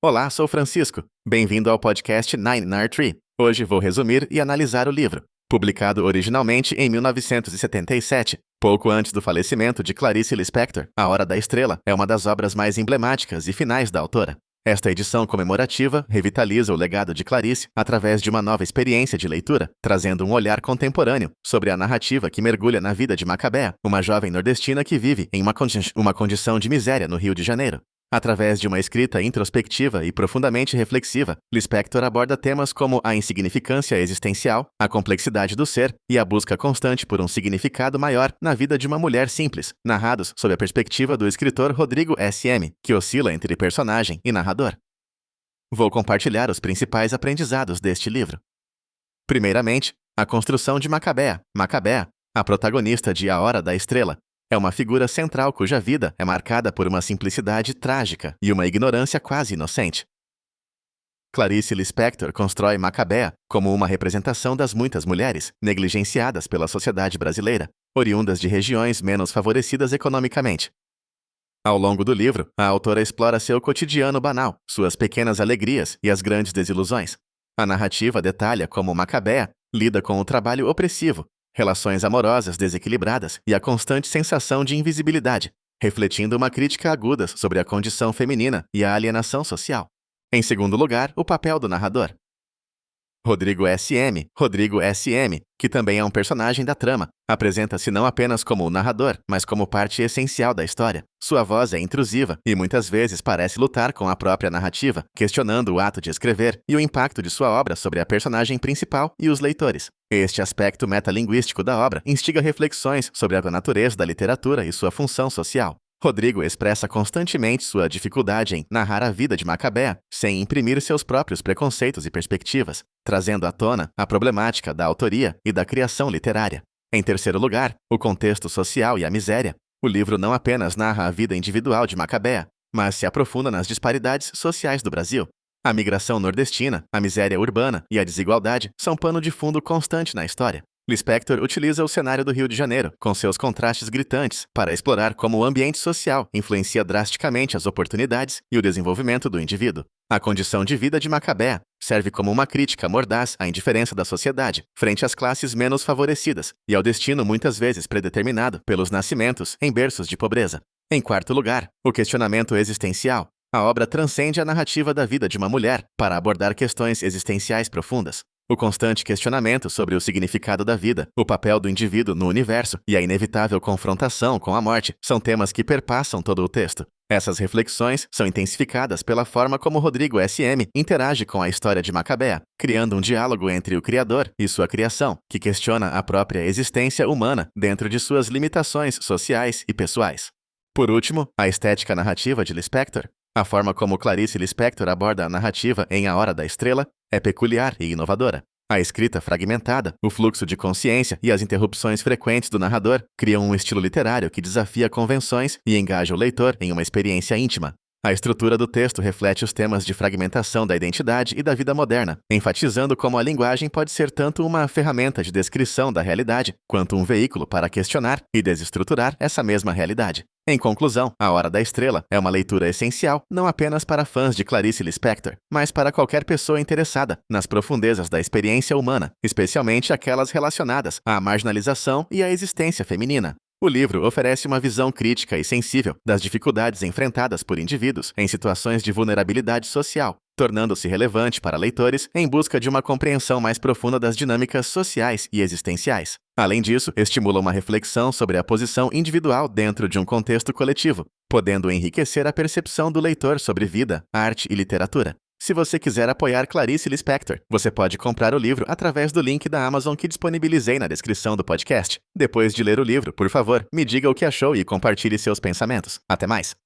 Olá, sou Francisco. Bem-vindo ao podcast Nine Nar Tree. Hoje vou resumir e analisar o livro. Publicado originalmente em 1977, pouco antes do falecimento de Clarice Lispector, A Hora da Estrela é uma das obras mais emblemáticas e finais da autora. Esta edição comemorativa revitaliza o legado de Clarice através de uma nova experiência de leitura, trazendo um olhar contemporâneo sobre a narrativa que mergulha na vida de Macabea, uma jovem nordestina que vive em uma condição de miséria no Rio de Janeiro. Através de uma escrita introspectiva e profundamente reflexiva, Lispector aborda temas como a insignificância existencial, a complexidade do ser e a busca constante por um significado maior na vida de uma mulher simples, narrados sob a perspectiva do escritor Rodrigo S.M., que oscila entre personagem e narrador. Vou compartilhar os principais aprendizados deste livro. Primeiramente, a construção de Macabea. Macabea, a protagonista de A Hora da Estrela, é uma figura central cuja vida é marcada por uma simplicidade trágica e uma ignorância quase inocente. Clarice Lispector constrói Macabea como uma representação das muitas mulheres negligenciadas pela sociedade brasileira, oriundas de regiões menos favorecidas economicamente. Ao longo do livro, a autora explora seu cotidiano banal, suas pequenas alegrias e as grandes desilusões. A narrativa detalha como Macabea lida com o trabalho opressivo, relações amorosas desequilibradas e a constante sensação de invisibilidade, refletindo uma crítica aguda sobre a condição feminina e a alienação social. Em segundo lugar, o papel do narrador. Rodrigo S.M., que também é um personagem da trama, apresenta-se não apenas como o narrador, mas como parte essencial da história. Sua voz é intrusiva e muitas vezes parece lutar com a própria narrativa, questionando o ato de escrever e o impacto de sua obra sobre a personagem principal e os leitores. Este aspecto metalinguístico da obra instiga reflexões sobre a natureza da literatura e sua função social. Rodrigo expressa constantemente sua dificuldade em narrar a vida de Macabea sem imprimir seus próprios preconceitos e perspectivas, trazendo à tona a problemática da autoria e da criação literária. Em terceiro lugar, o contexto social e a miséria. O livro não apenas narra a vida individual de Macabea, mas se aprofunda nas disparidades sociais do Brasil. A migração nordestina, a miséria urbana e a desigualdade são pano de fundo constante na história. Lispector utiliza o cenário do Rio de Janeiro, com seus contrastes gritantes, para explorar como o ambiente social influencia drasticamente as oportunidades e o desenvolvimento do indivíduo. A condição de vida de Macabea serve como uma crítica mordaz à indiferença da sociedade frente às classes menos favorecidas e ao destino muitas vezes predeterminado pelos nascimentos em berços de pobreza. Em quarto lugar, o questionamento existencial. A obra transcende a narrativa da vida de uma mulher para abordar questões existenciais profundas. O constante questionamento sobre o significado da vida, o papel do indivíduo no universo e a inevitável confrontação com a morte são temas que perpassam todo o texto. Essas reflexões são intensificadas pela forma como Rodrigo S.M. interage com a história de Macabea, criando um diálogo entre o criador e sua criação, que questiona a própria existência humana dentro de suas limitações sociais e pessoais. Por último, a estética narrativa de Lispector. A forma como Clarice Lispector aborda a narrativa em A Hora da Estrela é peculiar e inovadora. A escrita fragmentada, o fluxo de consciência e as interrupções frequentes do narrador criam um estilo literário que desafia convenções e engaja o leitor em uma experiência íntima. A estrutura do texto reflete os temas de fragmentação da identidade e da vida moderna, enfatizando como a linguagem pode ser tanto uma ferramenta de descrição da realidade, quanto um veículo para questionar e desestruturar essa mesma realidade. Em conclusão, A Hora da Estrela é uma leitura essencial não apenas para fãs de Clarice Lispector, mas para qualquer pessoa interessada nas profundezas da experiência humana, especialmente aquelas relacionadas à marginalização e à existência feminina. O livro oferece uma visão crítica e sensível das dificuldades enfrentadas por indivíduos em situações de vulnerabilidade social, tornando-se relevante para leitores em busca de uma compreensão mais profunda das dinâmicas sociais e existenciais. Além disso, estimula uma reflexão sobre a posição individual dentro de um contexto coletivo, podendo enriquecer a percepção do leitor sobre vida, arte e literatura. Se você quiser apoiar Clarice Lispector, você pode comprar o livro através do link da Amazon que disponibilizei na descrição do podcast. Depois de ler o livro, por favor, me diga o que achou e compartilhe seus pensamentos. Até mais!